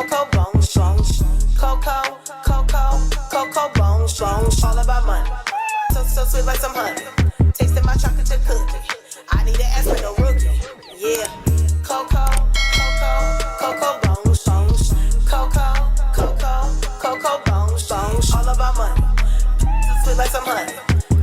Coco bone strong. Coco bone strong. All about money. So sweet like some honey. Tasting my chocolate chip cookie. I need an ass with no rookie. Yeah. Coco bone strong. Coco bone strong. All about money. So sweet like some honey.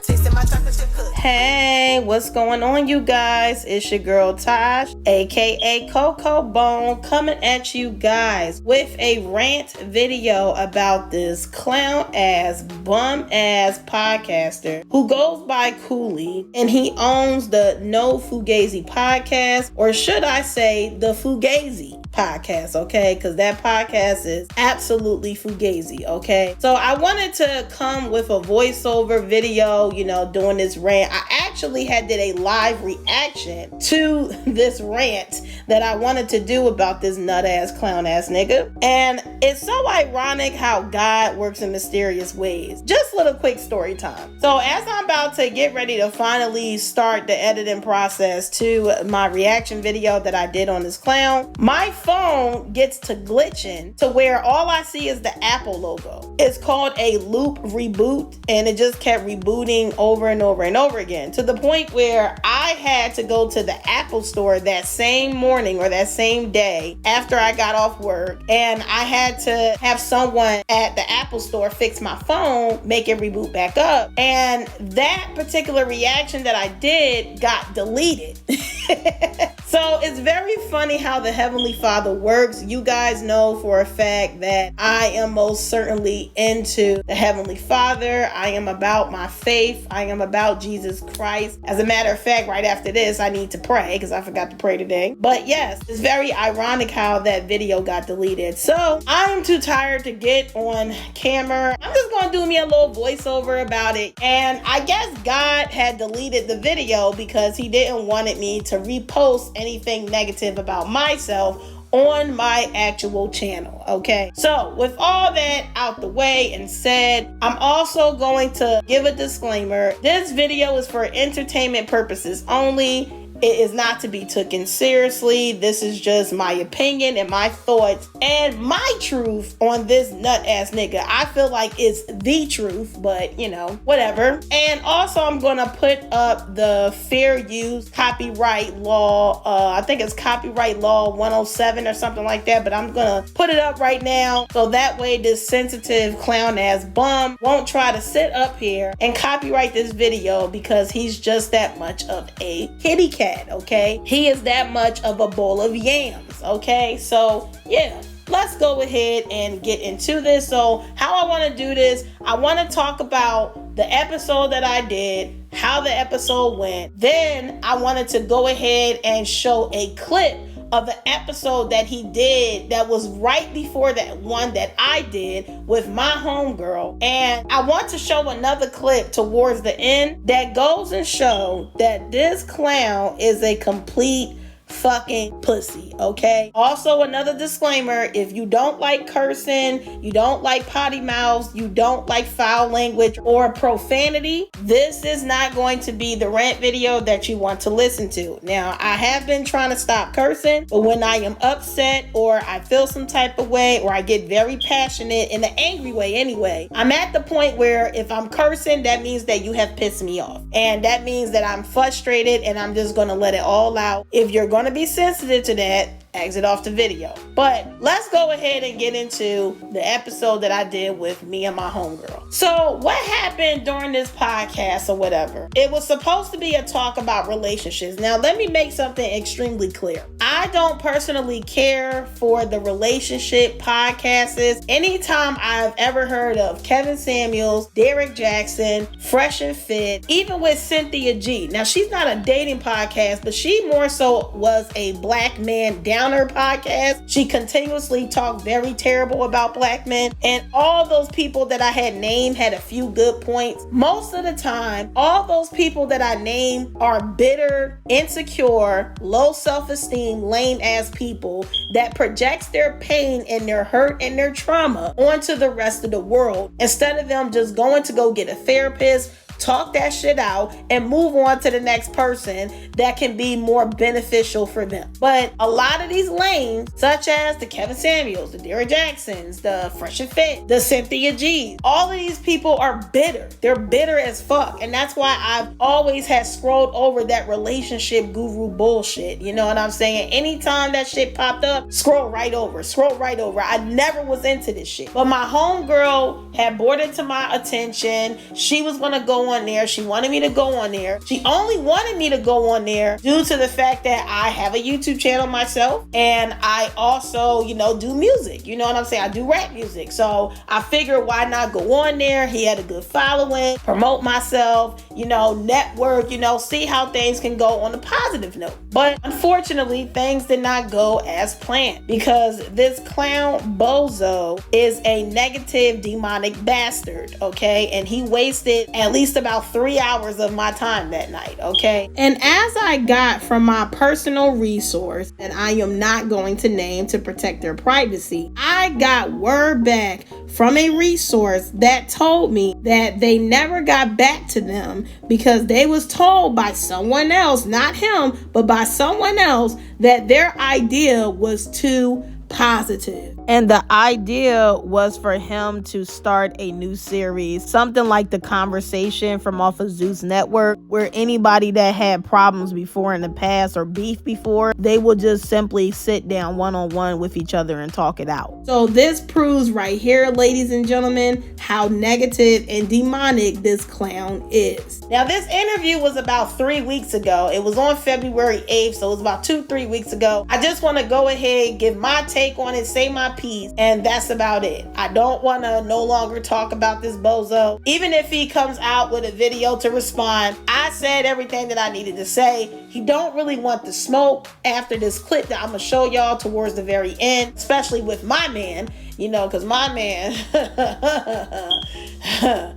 Tasting my chocolate chip cookie. Hey, what's going on, you guys? It's your girl Taj, aka Coco Bone, coming at you guys with a rant video about this clown ass, bum ass podcaster who goes by Cooley, and he owns the No Fugazi podcast, or should I say the Fugazi podcast, okay? Because that podcast is absolutely fugazi, okay? So I wanted to come with a voiceover video, doing this rant. I actually did a live reaction to this rant that I wanted to do about this nut ass clown ass nigga. And it's so ironic how God works in mysterious ways. Just a little quick story time. So as I'm about to get ready to finally start the editing process to my reaction video that I did on this clown, my phone gets to glitching to where all I see is the Apple logo. It's called a loop reboot, and it just kept rebooting over and over and over again, to the point where I had to go to the Apple store that same morning or that same day after I got off work, and I had to have someone at the Apple store fix my phone, make it reboot back up, and that particular reaction that I did got deleted. So it's very funny how the Heavenly Father works. You guys know for a fact that I am most certainly into the Heavenly Father. I am about my faith. I am about Jesus Christ. As a matter of fact, right after this, I need to pray because I forgot to pray today. But yes, it's very ironic how that video got deleted. So I am too tired to get on camera. I'm just going to do me a little voiceover about it. And I guess God had deleted the video because he didn't want me to repost anything negative about myself on my actual channel, okay? So with all that out the way and said, I'm also going to give a disclaimer. This video is for entertainment purposes only. It is not to be taken seriously. This is just my opinion and my thoughts and my truth on this nut ass nigga. I feel like it's the truth, but whatever. And also I'm gonna put up the fair use copyright law. I think it's copyright law 107 or something like that, but I'm gonna put it up right now so that way this sensitive clown ass bum won't try to sit up here and copyright this video, because he's just that much of a kitty cat. Okay, he is that much of a bowl of yams. Okay, so yeah, let's go ahead and get into this. So how I want to do this, I want to talk about the episode that I did, how the episode went. Then I wanted to go ahead and show a clip of the episode that he did that was right before that one that I did with my homegirl. And I want to show another clip towards the end that goes and show that this clown is a complete fucking pussy, okay? Also, another disclaimer: if you don't like cursing, you don't like potty mouths, you don't like foul language or profanity, this is not going to be the rant video that you want to listen to. Now, I have been trying to stop cursing, but when I am upset or I feel some type of way or I get very passionate in an angry way anyway, I'm at the point where if I'm cursing, that means that you have pissed me off. And that means that I'm frustrated and I'm just going to let it all out. If you're going to be sensitive to that, exit off the video. But let's go ahead and get into the episode that I did with me and my homegirl. So what happened during this podcast or whatever? It was supposed to be a talk about relationships. Now let me make something extremely clear. I don't personally care for the relationship podcasts. Anytime I've ever heard of Kevin Samuels, Derek Jackson, Fresh and Fit, even with Cynthia G. Now she's not a dating podcast, but she more so was a black man downer podcast. She continuously talked very terrible about black men, and all those people that I had named had a few good points. Most of the time, all those people that I named are bitter, insecure, low self-esteem, lame ass people that projects their pain and their hurt and their trauma onto the rest of the world, instead of them just going to go get a therapist, talk that shit out, and move on to the next person that can be more beneficial for them. But a lot of these lanes, such as the Kevin Samuels, the Derrick Jacksons, the Fresh and Fit, the Cynthia G's, all of these people are bitter. They're bitter as fuck. And that's why I've always had scrolled over that relationship guru bullshit. You know what I'm saying? Anytime that shit popped up, scroll right over. I never was into this shit. But my homegirl had brought it to my attention. She was gonna go on there. She wanted me to go on there. She only wanted me to go on there due to the fact that I have a YouTube channel myself, and I also, do music. You know what I'm saying? I do rap music. So I figured, why not go on there? He had a good following, promote myself, network, see how things can go on a positive note. But unfortunately, things did not go as planned, because this clown bozo is a negative demonic bastard, okay? And he wasted at least about 3 hours of my time that night, okay? And as I got from my personal resource that I am not going to name to protect their privacy, I got word back from a resource that told me that they never got back to them because they was told by someone else, not him, but by someone else, that their idea was too positive. And the idea was for him to start a new series, something like The Conversation from off of Zeus Network, where anybody that had problems before in the past or beef before, they will just simply sit down one-on-one with each other and talk it out. So this proves right here, ladies and gentlemen, how negative and demonic this clown is. Now, this interview was about 3 weeks ago. It was on February 8th, so it was about 2-3 weeks ago. I just want to go ahead, give my take on it, say my piece, and that's about it. I don't want to no longer talk about this bozo. Even if he comes out with a video to respond, I said everything that I needed to say. He don't really want the smoke after this clip that I'm gonna show y'all towards the very end, especially with my man, because my man,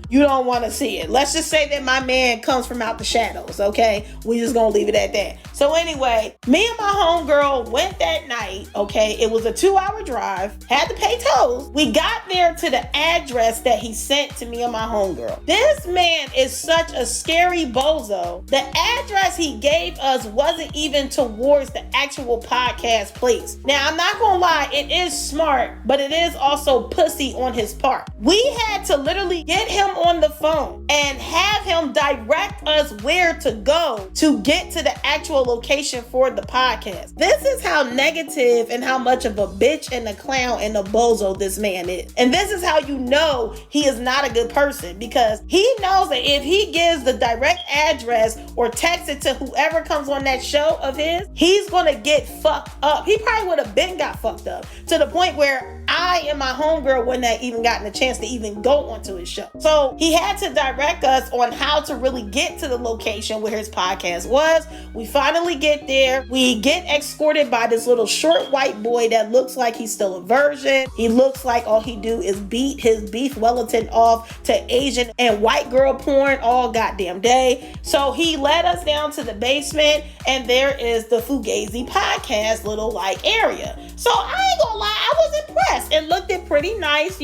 you don't want to see it. Let's just say that my man comes from out the shadows, okay? We just gonna leave it at that. So anyway, me and my homegirl went that night, okay? It was a 2-hour drive, had to pay tolls. We got there to the address that he sent to me and my homegirl. This man is such a scary bozo. The address he gave us wasn't even towards the actual podcast place. Now, I'm not gonna lie, it is smart, but it is also pussy on his part. We had to literally get him on the phone and have him direct us where to go to get to the actual location for the podcast. This is how negative and how much of a bitch and a clown and a bozo this man is. And this is how you know he is not a good person, because he knows that if he gives the direct address or texts it to whoever comes on that show of his, he's gonna get fucked up. He probably would have been got fucked up to the point where I and my homegirl wouldn't have even gotten a chance to even go onto his show. So he had to direct us on how to really get to the location where his podcast was. We finally get there. We get escorted by this little short white boy that looks like he's still a virgin. He looks like all he do is beat his beef Wellington off to Asian and white girl porn all goddamn day. So he led us down to the basement, and there is the Fugazi podcast little area. So I ain't gonna lie, I was impressed. It looked it pretty nice,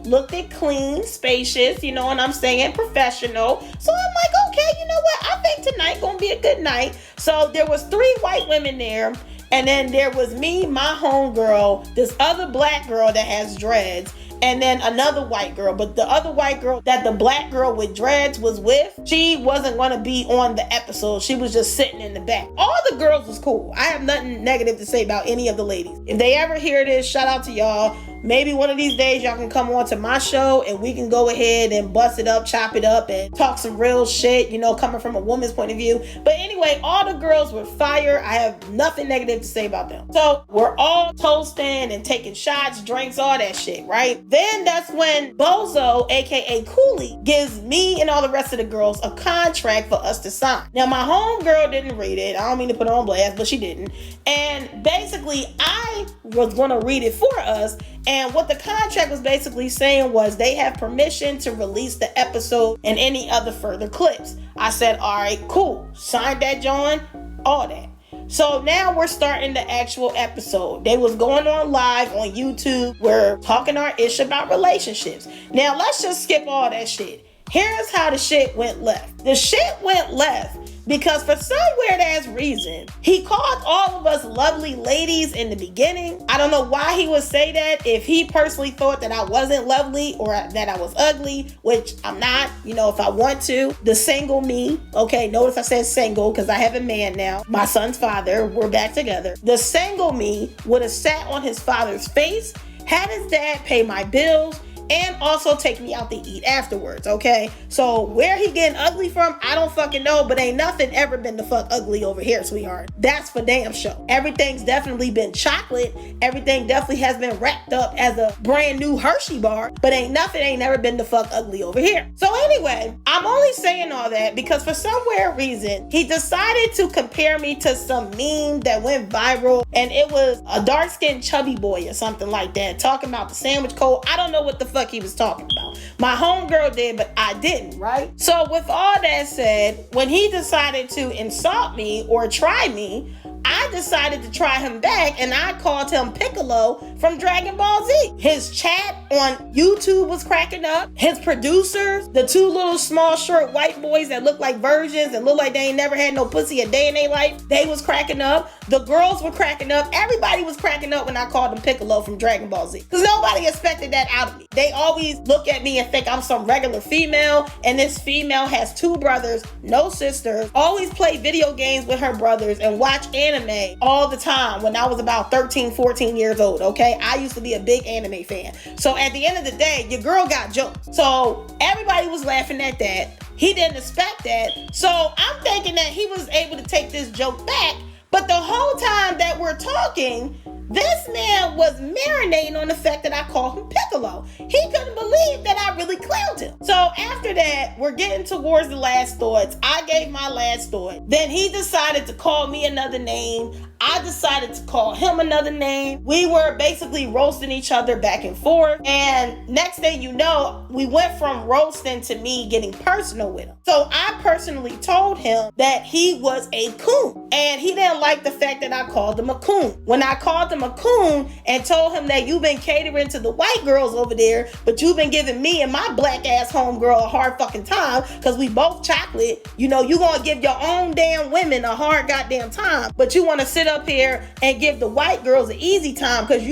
looked it clean, spacious, you know what I'm saying, professional. So I'm like, okay, you know what? I think tonight gonna be a good night. So there was 3 white women there, and then there was me, my homegirl, this other black girl that has dreads, and then another white girl. But the other white girl that the black girl with dreads was with, she wasn't going to be on the episode. She was just sitting in the back. All the girls was cool. I have nothing negative to say about any of the ladies. If they ever hear this, shout out to y'all. Maybe one of these days y'all can come on to my show and we can go ahead and bust it up, chop it up, and talk some real shit, coming from a woman's point of view. But anyway, all the girls were fire. I have nothing negative to say about them. So we're all toasting and taking shots, drinks, all that shit, right? Then that's when Bozo, aka Cooley, gives me and all the rest of the girls a contract for us to sign. Now, my homegirl didn't read it. I don't mean to put her on blast, but she didn't. And basically, I was going to read it for us. And what the contract was basically saying was they have permission to release the episode and any other further clips. I said, all right, cool. Sign that, John. All that. So now we're starting the actual episode. They was going on live on YouTube. We're talking our ish about relationships. Now let's just skip all that shit. Here's how the shit went left. The shit went left because for some weird ass reason, he called all of us lovely ladies in the beginning. I don't know why he would say that, if he personally thought that I wasn't lovely or that I was ugly, which I'm not, if I want to. The single me, okay, notice I said single because I have a man now. My son's father, we're back together. The single me would have sat on his father's face, had his dad pay my bills, and also take me out to eat afterwards, okay? So where he getting ugly from, I don't fucking know, but ain't nothing ever been the fuck ugly over here, sweetheart. That's for damn sure. Everything's definitely been chocolate. Everything definitely has been wrapped up as a brand new Hershey bar, but ain't never been the fuck ugly over here. So anyway, I'm only saying all that because for some weird reason, he decided to compare me to some meme that went viral, and it was a dark-skinned chubby boy or something like that, talking about the sandwich code. I don't know what the fuck he was talking about. My homegirl did, but I didn't, right? So with all that said, when he decided to insult me or try me, I decided to try him back, and I called him Piccolo from Dragon Ball Z. His chat on YouTube was cracking up. His producers, the two little small short white boys that look like virgins and look like they ain't never had no pussy a day in their life, they was cracking up. The girls were cracking up. Everybody was cracking up when I called him Piccolo from Dragon Ball Z. Because nobody expected that out of me. They always look at me and think I'm some regular female, and this female has two brothers, no sisters, always play video games with her brothers and watch anime all the time when I was about 13, 14 years old, okay? I used to be a big anime fan. So at the end of the day, your girl got joked. So everybody was laughing at that. He didn't expect that. So I'm thinking that he was able to take this joke back. But the whole time that we're talking, this man was marinating on the fact that I called him Piccolo. He couldn't believe that I really clowned him. So after that, we're getting towards the last thoughts. I gave my last thought. Then he decided to call me another name. I decided to call him another name. We were basically roasting each other back and forth. And next thing you know, we went from roasting to me getting personal with him. So I personally told him that he was a coon. And he didn't like the fact that I called him a coon. When I called him a coon and told him that you've been catering to the white girls over there, but you've been giving me and my black ass homegirl a hard fucking time because we both chocolate. You gonna give your own damn women a hard goddamn time, but you want to sit up here and give the white girls an easy time because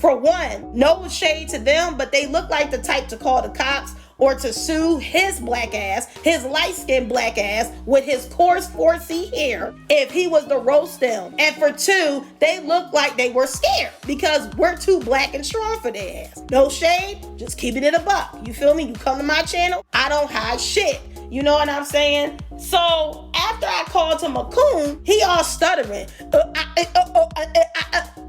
for one, no shade to them, but they look like the type to call the cops or to sue his black ass, his light-skinned black ass with his coarse 4C hair if he was to roast them. And for two, they look like they were scared because we're too black and strong for their ass. No shade, just keeping it a buck. You feel me? You come to my channel, I don't hide shit. You know what I'm saying? So after I called him a coon, he all stuttering.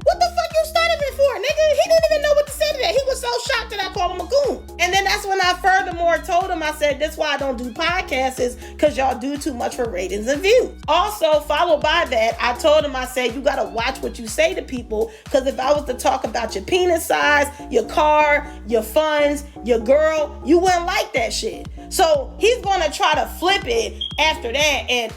What the fuck you stuttering for, nigga? He didn't even know what to say to that. He was so shocked that I called him a coon. And then that's when I furthermore told him, I said, this is why I don't do podcasts, is because y'all do too much for ratings and views. Also, followed by that, I told him, I said, you gotta watch what you say to people, because if I was to talk about your penis size, your car, your funds, your girl, you wouldn't like that shit. So he's gonna try to flip it after that and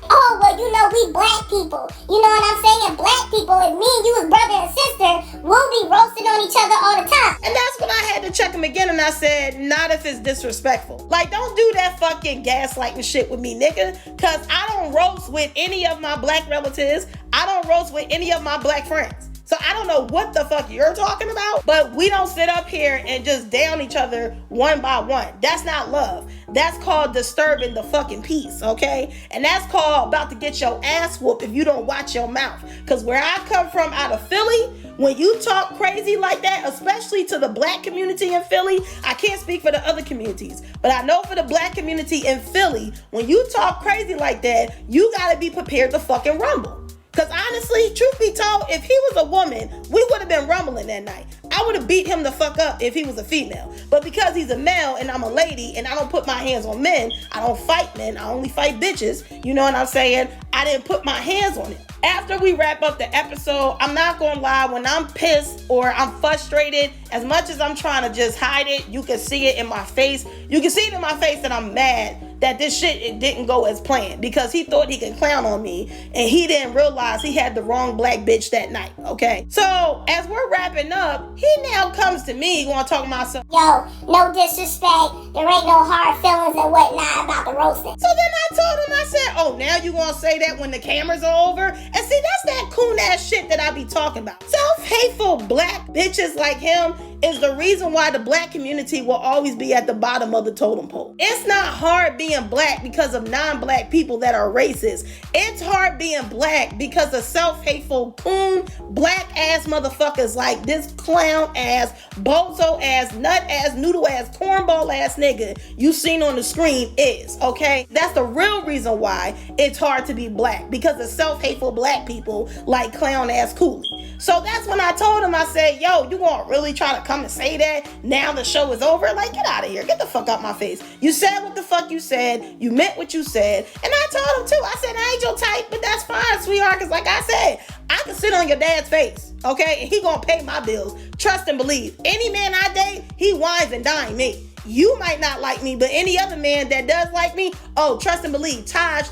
we black people. You know what I'm saying? Black people, if me and you was brother and sister, we'll be roasting on each other all the time. And that's when I had to check him again, and I said, not if it's disrespectful. Like, don't do that fucking gaslighting shit with me, nigga, because I don't roast with any of my black relatives. I don't roast with any of my black friends. So I don't know what the fuck you're talking about, but we don't sit up here and just down each other one by one. That's not love. That's called disturbing the fucking peace, okay? And that's called about to get your ass whooped if you don't watch your mouth. Because where I come from out of Philly, when you talk crazy like that, especially to the black community in Philly, I can't speak for the other communities, but I know for the black community in Philly, when you talk crazy like that, you gotta be prepared to fucking rumble. Because honestly, truth be told, if he was a woman, we would have been rumbling that night. I would have beat him the fuck up if he was a female. But because he's a male and I'm a lady and I don't put my hands on men, I don't fight men, I only fight bitches. You know what I'm saying? I didn't put my hands on him. After we wrap up the episode, I'm not gonna lie, when I'm pissed or I'm frustrated, as much as I'm trying to just hide it, you can see it in my face. You can see it in my face that I'm mad that this shit it didn't go as planned because he thought he could clown on me and he didn't realize he had the wrong black bitch that night, okay? So as we're wrapping up, he now comes to me going to talk about some, Yo, no disrespect. There ain't no hard feelings and whatnot about the roasting. So then I told him, I said, oh, now you gonna say that when the cameras are over? And see, that's that coon ass shit that I be talking about. Self-hateful black bitches like him is the reason why the black community will always be at the bottom of the totem pole. It's not hard being black because of non-black people that are racist. It's hard being black because of self-hateful coon black ass motherfuckers like this clown ass, bozo ass, nut ass, noodle ass, cornball ass nigga you seen on the screen is, okay? That's the real reason why it's hard to be black, because of self-hateful black people like clown ass Cooley. So that's when I told him, I said, yo, you gonna really try to come and say that now the show is over? Like, get out of here. Get the fuck out my face. You said what the fuck you said. You meant what you said. And I told him too. I said, I ain't your type, but that's fine, sweetheart. Because like I said, I can sit on your dad's face, okay? And he gonna pay my bills. Trust and believe. Any man I date, he wines and dine me. You might not like me, but any other man that does like me, oh, trust and believe, Taj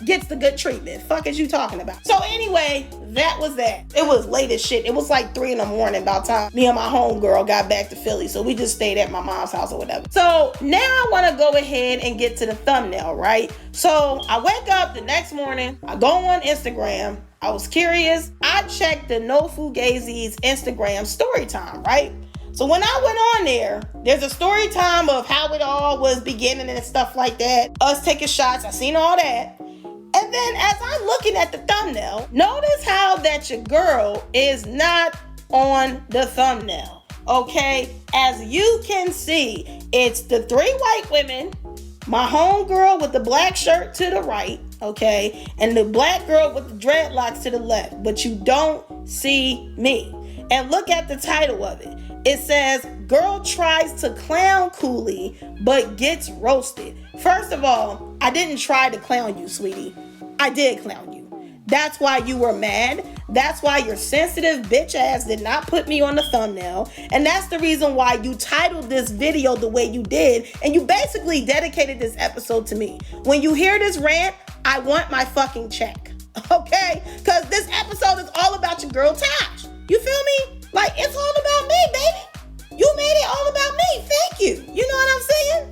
gets the good treatment. Fuck is you talking about? So anyway, that was that. It was late as shit. It was like 3 a.m. about time me and my homegirl got back to Philly. So we just stayed at my mom's house or whatever. So now I want to go ahead and get to the thumbnail, right? So I wake up the next morning. I go on Instagram. I was curious. I checked the No Fugazi's Instagram story time, right? So when I went on there, there's a story time of how it all was beginning and stuff like that. Us taking shots, I seen all that. And then as I'm looking at the thumbnail, notice how that your girl is not on the thumbnail, okay? As you can see, it's the 3 white women, my homegirl with the black shirt to the right, okay? And the black girl with the dreadlocks to the left, but you don't see me. And look at the title of it. It says, girl tries to clown Cooley, but gets roasted. First of all, I didn't try to clown you, sweetie. I did clown you. That's why you were mad. That's why your sensitive bitch ass did not put me on the thumbnail. And that's the reason why you titled this video the way you did. And you basically dedicated this episode to me. When you hear this rant, I want my fucking check. Okay? Because this episode is all about your girl Taj. You feel me? Like, it's all about me, baby. You made it all about me. Thank you. You know what I'm saying?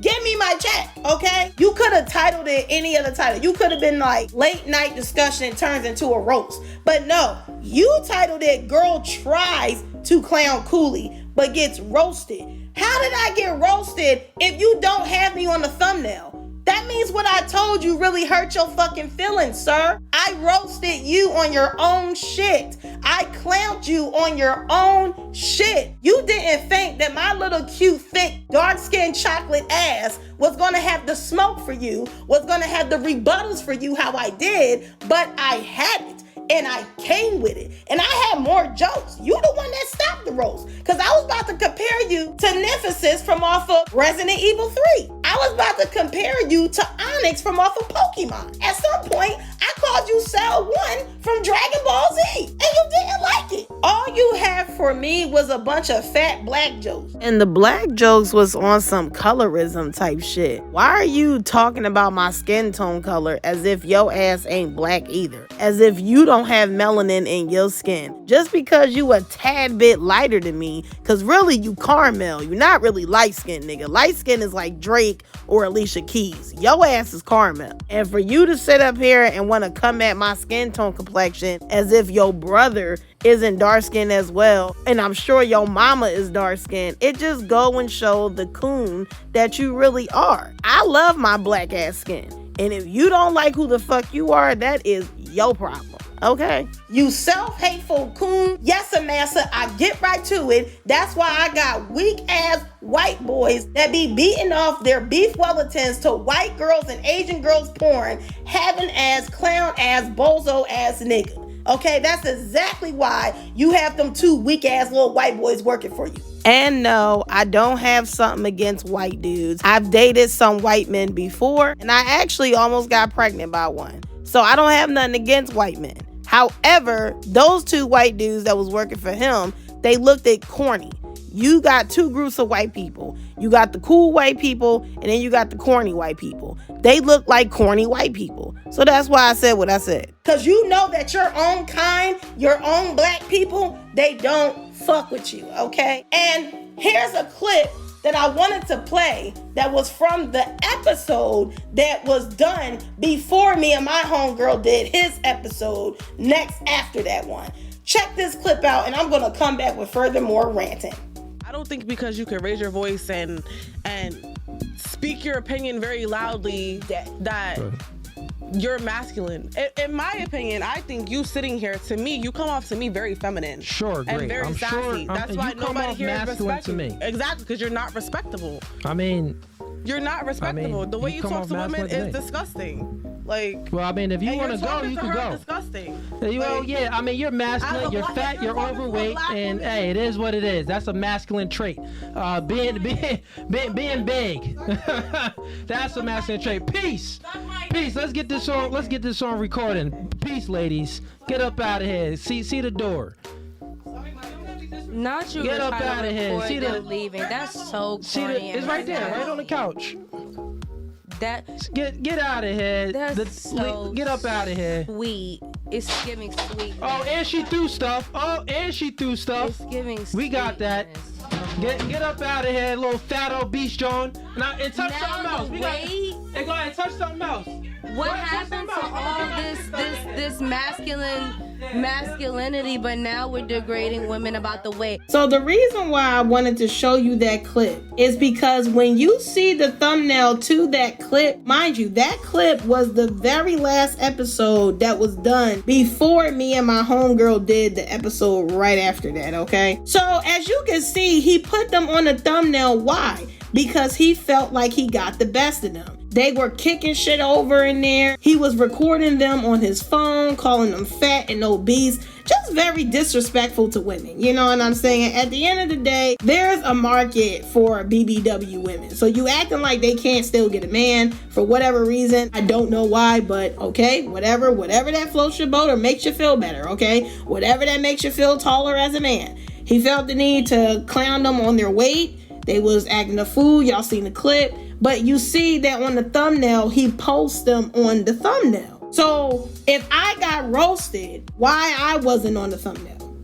Give me my check, okay? You could have titled it any other title. You could have been like, late night discussion turns into a roast. But no, you titled it, girl tries to clown Cooley, but gets roasted. How did I get roasted if you don't have me on the thumbnail? That means what I told you really hurt your fucking feelings, sir. I roasted you on your own shit. I clowned you on your own shit. You didn't think that my little cute, thick, dark-skinned chocolate ass was gonna have the smoke for you, was gonna have the rebuttals for you how I did, but I had it. And I came with it. And I had more jokes. You the one that stopped the roast. Because I was about to compare you to Nemesis from off of Resident Evil 3. I was about to compare you to Onyx from off of Pokemon. At some point, I called you Cell 1 from Dragon Ball Z. And you didn't like it. All you had for me was a bunch of fat black jokes. And the black jokes was on some colorism type shit. Why are you talking about my skin tone color as if your ass ain't black either? As if you don't have melanin in your skin. Just because you a tad bit lighter than me, because really you caramel. You're not really light skin, nigga. Light skin is like Drake or Alicia Keys. Your ass is caramel. And for you to sit up here and want to come at my skin tone complexion as if your brother isn't dark skinned as well, and I'm sure your mama is dark skinned, it just go and show the coon that you really are. I love my black ass skin. And if you don't like who the fuck you are, that is your problem. Okay? You self-hateful coon. Yes, massa, I get right to it. That's why I got weak-ass white boys that be beating off their beef Wellingtons to white girls and Asian girls porn, having-ass, clown-ass, bozo-ass nigga. Okay? That's exactly why you have them 2 weak-ass little white boys working for you. And no, I don't have something against white dudes. I've dated some white men before, and I actually almost got pregnant by one. So I don't have nothing against white men. However, those 2 white dudes that was working for him, they looked at corny. you got two groups of white people. You got the cool white people, and then you got the corny white people. They look like corny white people. So that's why I said what I said. Because you know that your own kind, your own black people, they don't fuck with you, okay? And here's a clip that I wanted to play that was from the episode that was done before me and my homegirl did his episode next after that one. Check this clip out, and I'm going to come back with further more ranting. I don't think because you can raise your voice and speak your opinion very loudly that you're masculine. In my opinion, I think you sitting here, to me, you come off to me very feminine. Sure, great. And very I'm sassy. Sure, That's why nobody here is respectful to me. Exactly, because you're not respectable. I mean, you're not respectable. The way you talk to women is disgusting. Like, well, I mean, if you want to go, you can go. Disgusting. Well, yeah, I mean, you're masculine, you're fat, you're overweight, and hey, it is what it is. That's a masculine trait. Being big. That's a masculine trait. Peace. Let's get this on recording. Peace, ladies. Get up out of here. See the door. Not you. Get up out of here. See the leaving. That's so corny. It's right there, right on the couch. Get out of here. Get up out of here. Sweet. It's giving sweet. Oh, and she threw stuff. It's giving sweet. We got that. Get up out of here, little fat obese John. Now and touch something else. Go ahead and touch something else. What happened to all this masculinity, but now we're degrading women about the weight? So the reason why I wanted to show you that clip is because when you see the thumbnail to that clip, mind you, that clip was the very last episode that was done before me and my homegirl did the episode right after that, okay? So as you can see, he put them on the thumbnail. Why? Because he felt like he got the best of them. They were kicking shit over in there. He was recording them on his phone, calling them fat and obese. Just very disrespectful to women. You know what I'm saying? At the end of the day, there's a market for BBW women. So you acting like they can't still get a man for whatever reason. I don't know why, but okay, whatever that floats your boat or makes you feel better, okay? Whatever that makes you feel taller as a man. He felt the need to clown them on their weight. They was acting a fool. Y'all seen the clip. But you see that on the thumbnail, he posts them on the thumbnail. So if I got roasted, why I wasn't on the thumbnail?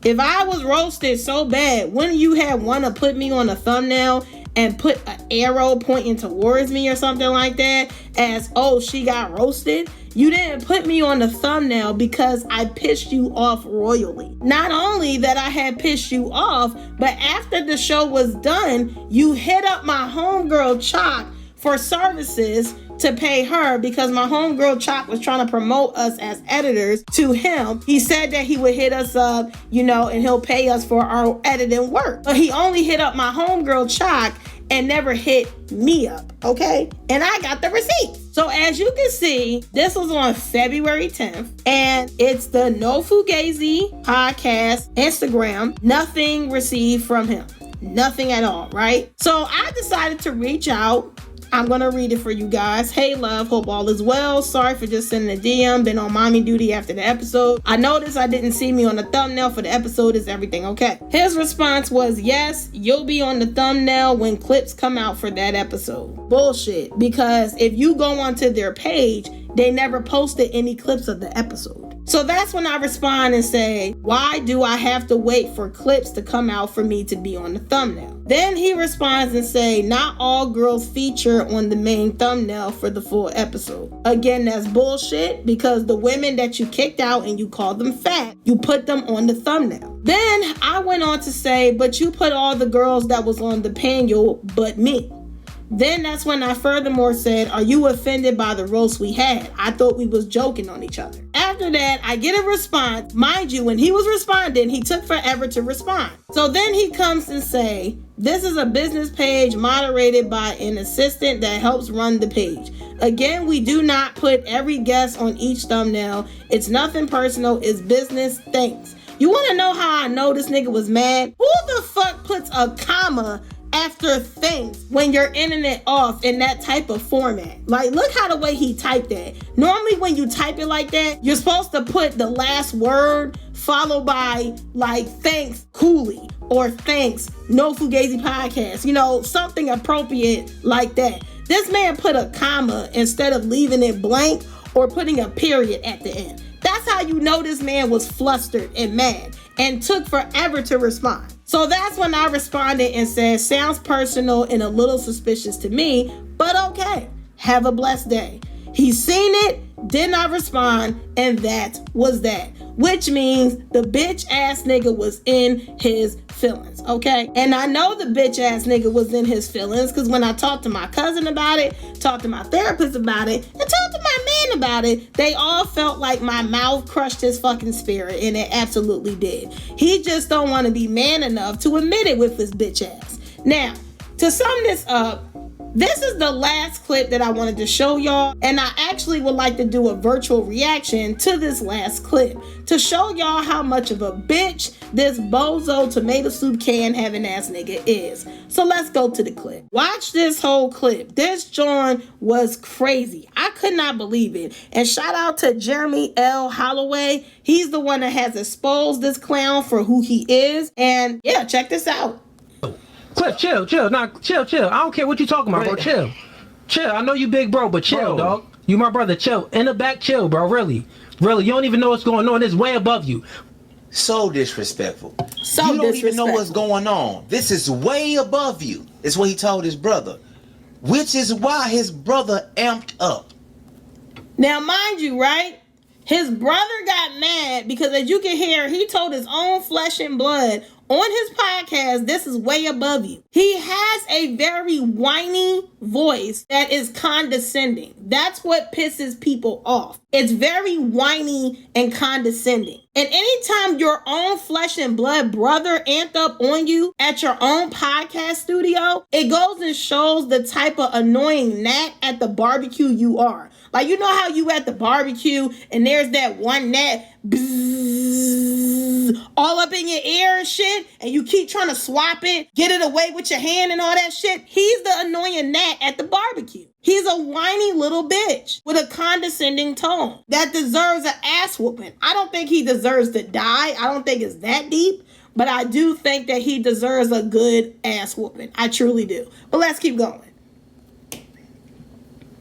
If I was roasted so bad, wouldn't you have want to put me on a thumbnail and put an arrow pointing towards me or something like that as, oh, she got roasted? You didn't put me on the thumbnail because I pissed you off royally. Not only that I had pissed you off, but after the show was done, you hit up my homegirl Chalk for services to pay her because my homegirl Chalk was trying to promote us as editors to him. He said that he would hit us up, and he'll pay us for our editing work. But he only hit up my homegirl Chalk and never hit me up, okay? And I got the receipt. So as you can see, this was on February 10th, and it's the No Fugazi podcast Instagram. Nothing received from him. Nothing at all, right? So I decided to reach out. I'm going to read it for you guys. Hey, love. Hope all is well. Sorry for just sending a DM. Been on mommy duty after the episode. I noticed I didn't see me on the thumbnail for the episode. Is everything okay? His response was, yes, you'll be on the thumbnail when clips come out for that episode. Bullshit. Because if you go onto their page, they never posted any clips of the episode. So that's when I respond and say, why do I have to wait for clips to come out for me to be on the thumbnail? Then he responds and say, not all girls feature on the main thumbnail for the full episode. Again, that's bullshit because the women that you kicked out and you called them fat, you put them on the thumbnail. Then I went on to say, but you put all the girls that was on the panel but me. Then that's when I furthermore said, are you offended by the roast we had? I thought we was joking on each other. After that, I get a response. Mind you, when he was responding, he took forever to respond. So then he comes and say, this is a business page moderated by an assistant that helps run the page. Again, we do not put every guest on each thumbnail. It's nothing personal. It's business. Thanks. You want to know how I know this nigga was mad? Who the fuck puts a comma after things when you're ending it off in that type of format? Like, look how the way he typed that. Normally when you type it like that, you're supposed to put the last word followed by like, thanks, Cooley. or thanks, no Fugazi podcast, you know, something appropriate like that. This man put a comma instead of leaving it blank or putting a period at the end. That's how you know this man was flustered and mad and took forever to respond. So that's when I responded and said, sounds personal and a little suspicious to me, but okay, have a blessed day. He seen it, did not respond, and that was that. Which means the bitch ass nigga was in his feelings, okay? And I know the bitch ass nigga was in his feelings because when I talked to my cousin about it, talked to my therapist about it, and talked to my man about it, they all felt like my mouth crushed his fucking spirit, and it absolutely did. He just don't want to be man enough to admit it with his bitch ass. Now, to sum this up, this is the last clip that I wanted to show y'all, and I actually would like to do a virtual reaction to this last clip to show y'all how much of a bitch this bozo tomato soup can having ass nigga is. So let's go to the clip. Watch this whole clip. This John was crazy. I could not believe it. And shout out to Jeremy L. Holloway. He's the one that has exposed this clown for who he is. And yeah, check this out. Cliff, chill. Nah, chill. I don't care what you talking about, bro. Chill. I know you big bro, but chill, dog. You my brother, chill. In the back, chill, bro. Really. You don't even know what's going on. It's way above you. So disrespectful. You don't even know what's going on. This is way above you. It's what he told his brother. Which is why his brother amped up. Now, mind you, right? His brother got mad because, as you can hear, he told his own flesh and blood on his podcast, this is way above you. He has a very whiny voice that is condescending. That's what pisses people off. It's very whiny and condescending. And anytime your own flesh and blood brother amped up on you at your own podcast studio, it goes and shows the type of annoying gnat at the barbecue you are. Like, you know how you at the barbecue and there's that one gnat bzzz, all up in your ear and shit, and you keep trying to swap it, get it away with your hand and all that shit? He's the annoying gnat at the barbecue. He's a whiny little bitch with a condescending tone that deserves an ass whooping. I don't think he deserves to die. I don't think it's that deep, but I do think that he deserves a good ass whooping. I truly do. But let's keep going.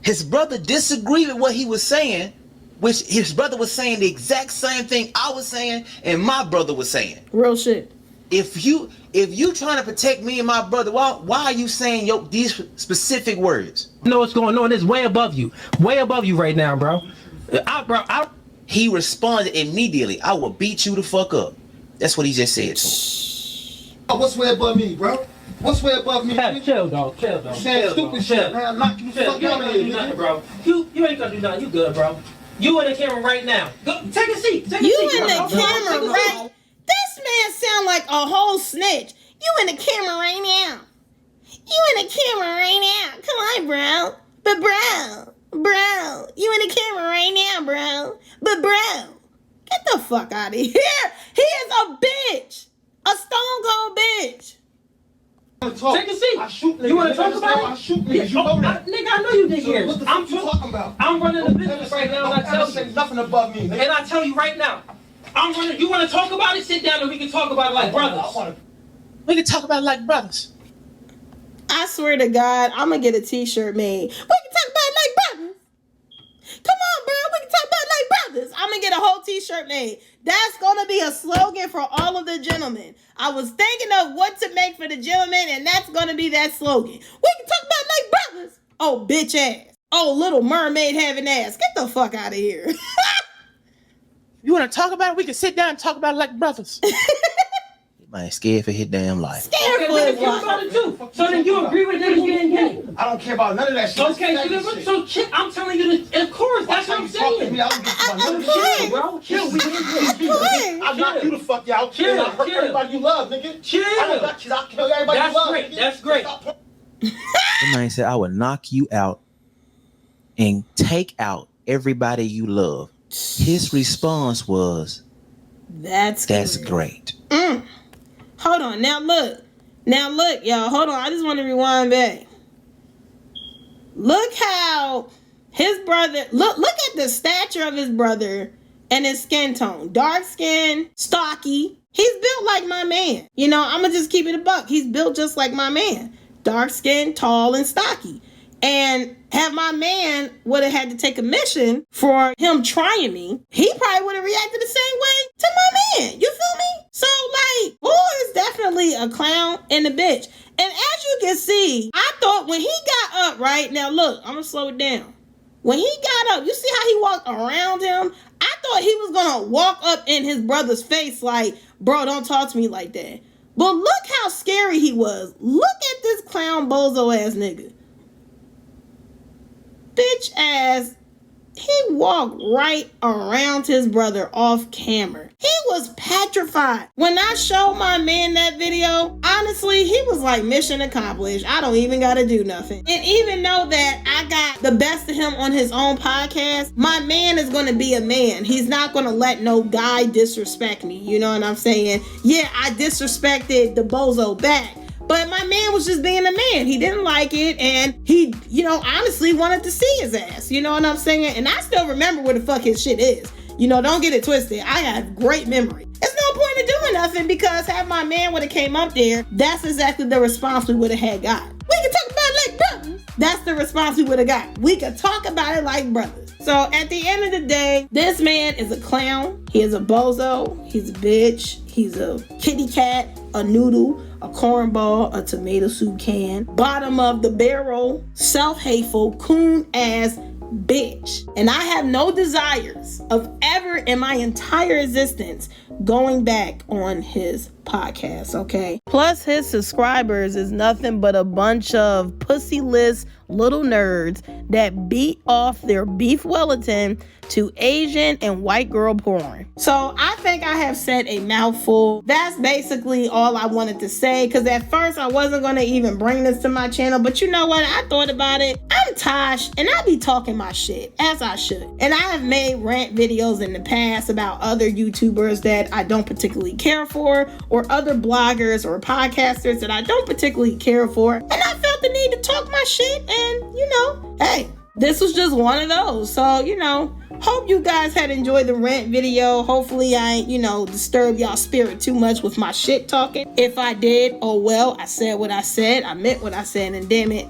His brother disagreed with what he was saying, which his brother was saying the exact same thing I was saying and my brother was saying. Real shit. If you trying to protect me and my brother, why are you saying these specific words? You know what's going on. It's way above you right now, bro. He responded immediately. I will beat you the fuck up. That's what he just said to him. Oh, what's way above me, bro? What's way above me? Chill, dog. Saying stupid shit, man. I'm not you the fuck out of here, nothing, bro. You ain't gonna do nothing. You good, bro. You in the camera right now. Go, take a seat. You in the camera right? This man sound like a whole snitch. You in the camera right now. You in the camera right now. Come on, bro. But bro, you in the camera right now, bro. But bro, get the fuck out of here. He is a bitch. A stone cold bitch. Take a seat. I shoot niggas. You want to talk about it? I shoot niggas. You know that. Nigga, I know you did here. What the fuck you talking about? I'm running the business right now, and I tell you. Nothing above me, nigga. And I tell you right now, I'm running. You want to talk about it? Sit down and we can talk about it like brothers. We can talk about it like brothers. I swear to God, I'm gonna get a t-shirt made. We can talk about it like brothers. Come on, bro. We can talk about it like brothers. I'm gonna get a whole t-shirt made. That's gonna be a slogan for all of the gentlemen. I was thinking of what to make for the gentlemen, and that's gonna be that slogan. We can talk about it like brothers. Oh, bitch ass. Oh, Little Mermaid having ass. Get the fuck out of here. You want to talk about it? We can sit down and talk about it like brothers. Man, scared for his damn life. Scared for his life. About it too. So then you agree with niggas getting gay? I don't care about none of that shit. Okay, so I'm telling you this. Of course, that's what I'm saying. I don't give a none of this shit, bro. Chill, I knock you the fuck out. Chill, I hurt everybody you love, nigga. Chill. I kill everybody you love. That's great. The man said, I will knock you out and take out everybody you love. His response was, that's great. Hold on. Now look, y'all. Hold on. I just want to rewind back. Look how his brother, look at the stature of his brother and his skin tone. Dark skin, stocky. He's built like my man. You know, I'm gonna just keep it a buck. He's built just like my man. Dark skin, tall, and stocky. And have my man would have had to take a mission for him trying me, he probably would have reacted the same way to my man. You feel me? So, like, boy is definitely a clown and a bitch. And as you can see, I thought when he got up, right? Now, look, I'm going to slow it down. When he got up, you see how he walked around him? I thought he was going to walk up in his brother's face like, bro, don't talk to me like that. But look how scary he was. Look at this clown bozo ass nigga. Bitch ass, he walked right around his brother off camera. He was petrified. When I showed my man that video, honestly, he was like, mission accomplished. I don't even gotta do nothing. And even though that I got the best of him on his own podcast, my man is gonna be a man. He's not gonna let no guy disrespect me. You know what I'm saying? Yeah, I disrespected the bozo back. But my man was just being a man. He didn't like it. And he, you know, honestly wanted to see his ass. You know what I'm saying? And I still remember where the fuck his shit is. You know, don't get it twisted. I have great memory. There's no point in doing nothing because had my man would have came up there, that's exactly the response we would have had got. We can talk about it like brothers. That's the response we would have got. We could talk about it like brothers. So at the end of the day, this man is a clown. He is a bozo. He's a bitch. He's a kitty cat, a noodle, a cornball, a tomato soup can, bottom of the barrel, self-hateful, coon-ass bitch. And I have no desires of ever in my entire existence going back on his podcast, okay? Plus, his subscribers is nothing but a bunch of pussyless little nerds that beat off their beef Wellington to Asian and white girl porn. So I think I have said a mouthful. That's basically all I wanted to say, because at first I wasn't going to even bring this to my channel, but you know what? I thought about it. I'm Tosh, and I be talking my shit, as I should. And I have made rant videos in the past about other YouTubers that I don't particularly care for, or other bloggers or podcasters that I don't particularly care for. And I felt the need to talk my shit, and you know, hey, this was just one of those. So, you know, hope you guys had enjoyed the rant video. Hopefully I ain't, you know, disturb y'all spirit too much with my shit talking. If I did, oh well, I said what I said. I meant what I said, and damn it,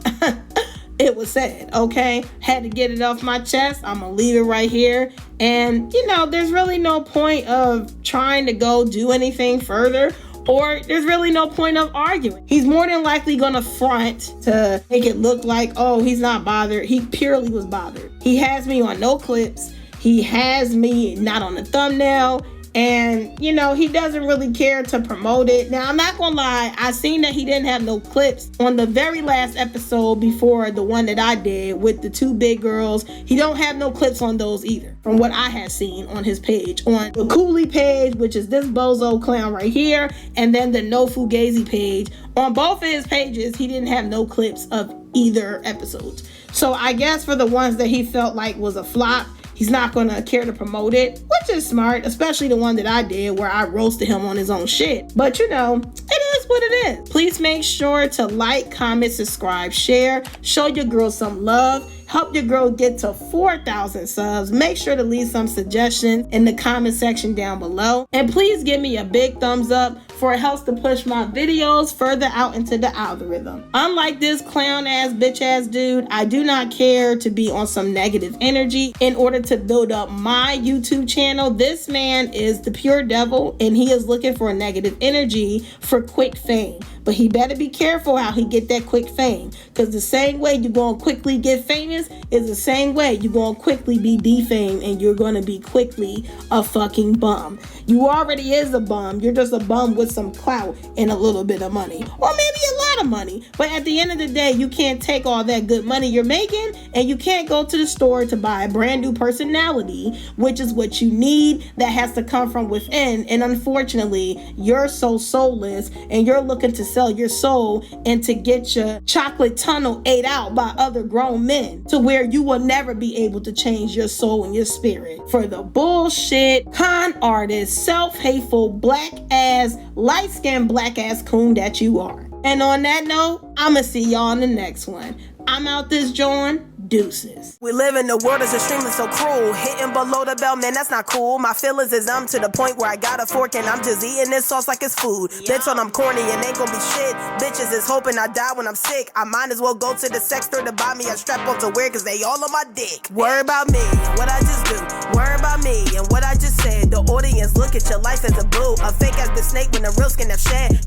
it was said, okay? Had to get it off my chest. I'm gonna leave it right here. And, you know, there's really no point of trying to go do anything further, or there's really no point of arguing. He's more than likely gonna front to make it look like, oh, he's not bothered. He purely was bothered. He has me on no clips. He has me not on the thumbnail. And, you know, he doesn't really care to promote it. Now, I'm not gonna lie, I seen that he didn't have no clips on the very last episode before the one that I did with the two big girls. He don't have no clips on those either, from what I have seen on his page. On the Cooley page, which is this bozo clown right here, and then the No Fugazi page. On both of his pages, he didn't have no clips of either episodes. So I guess for the ones that he felt like was a flop, he's not going to care to promote it, which is smart, especially the one that I did where I roasted him on his own shit. But you know, it is what it is. Please make sure to like, comment, subscribe, share, show your girl some love. Help your girl get to 4,000 subs. Make sure to leave some suggestions in the comment section down below. And please give me a big thumbs up, for it helps to push my videos further out into the algorithm. Unlike this clown ass bitch ass dude, I do not care to be on some negative energy in order to build up my YouTube channel. This man is the pure devil, and he is looking for negative energy for quick fame. But he better be careful how he get that quick fame, because the same way you're going to quickly get famous is the same way you're going to quickly be defamed, and you're going to be quickly a fucking bum. You already is a bum. You're just a bum with some clout and a little bit of money, or maybe a lot of money. But at the end of the day, you can't take all that good money you're making, and you can't go to the store to buy a brand new personality, which is what you need. That has to come from within. And unfortunately, you're so soulless, and you're looking to sell your soul and to get your chocolate tunnel ate out by other grown men, to where you will never be able to change your soul and your spirit for the bullshit, con artist, self-hateful, black ass, light-skinned black ass coon that you are. And on that note, I'ma see y'all in the next one. I'm out this joint. Deuces. We live in a world that's extremely so cruel. Hitting below the belt, man, that's not cool. My feelings is numb to the point where I got a fork and I'm just eating this sauce like it's food. Bitch, when I'm corny and ain't gonna be shit. Bitches is hoping I die when I'm sick. I might as well go to the sex store to buy me a strap on to wear, cause they all on my dick. Worry about me and what I just do. Worry about me and what I just said. The audience look at your life as a boo. A fake ass bitch snake when the real skin have shed.